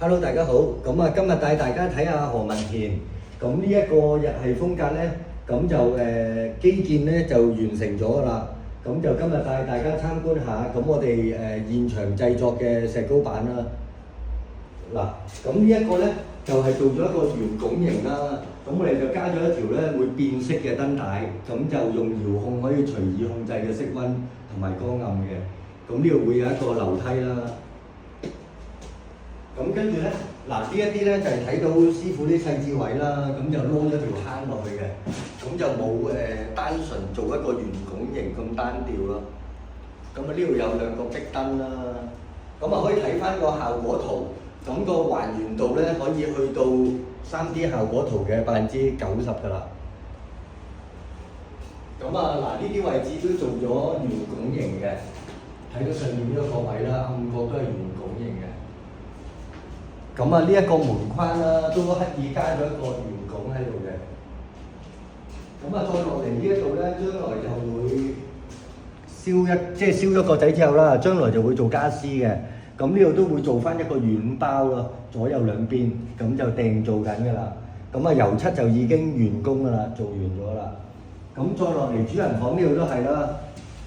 Hello，大家好。咁啊，今日帶大家睇下何文田。咁呢一個日系風格咧，咁就基建咧就完成咗㗎啦。咁就今日帶大家參觀下，咁我哋現場製作嘅石膏板啦。嗱，咁呢一個咧就係做咗一個圓拱形啦。咁我哋就加咗一條咧會變色嘅燈帶，咁就用遙控可以隨意控制嘅色溫同埋光暗嘅。咁呢度會有一個樓梯啦。咁跟住咧，嗱呢一啲咧就係睇到師傅啲細節位啦，咁就撈咗條坑落去嘅，咁就冇單純做一個圓拱形咁單調咯。咁啊呢度有兩個壁燈啦，咁啊可以睇翻個效果圖，咁個還原度咧可以去到 3D 效果圖嘅90%㗎啦。咁啊嗱呢啲位置都做咗圓拱形嘅，睇到上面呢一個位啦，暗角都係圓拱形嘅。咁啊，呢一個門框啦，都刻意加咗一個圓拱喺度嘅。咁啊，再落嚟呢一度咧，將來就會燒咗個仔之後啦，將來就會做家私嘅。咁呢度都會做翻一個軟包咯，左右兩邊，咁就訂做緊㗎啦。咁啊，油漆就已經完工㗎啦，做完咗啦。咁再落嚟主人房呢度都係啦，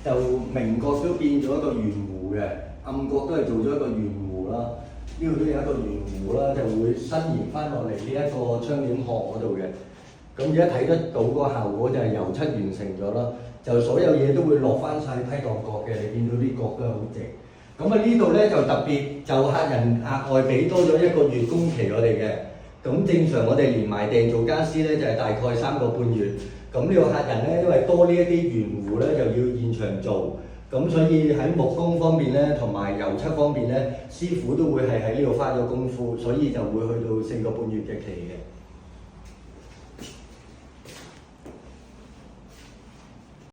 就明角都變咗一個圓弧嘅，暗角都係做咗一個圓弧啦。呢度都有一個圓弧啦，就會伸延翻落嚟呢一個窗簾殼嗰度嘅。咁而家睇得到個效果就係油漆完成咗啦，就所有嘢都會落翻晒批盪角嘅，你見到啲角都係好直。咁啊呢度咧就特別就客人額外俾多咗1個月工期我哋嘅。咁正常我哋連埋訂做家私咧就係大概3個半月。咁呢個客人咧因為多呢一啲圓弧咧就要現場做。咁所以喺木工方面咧，同埋油漆方面咧，師傅都會係喺呢度花咗功夫，所以就會去到4個半月嘅期嘅。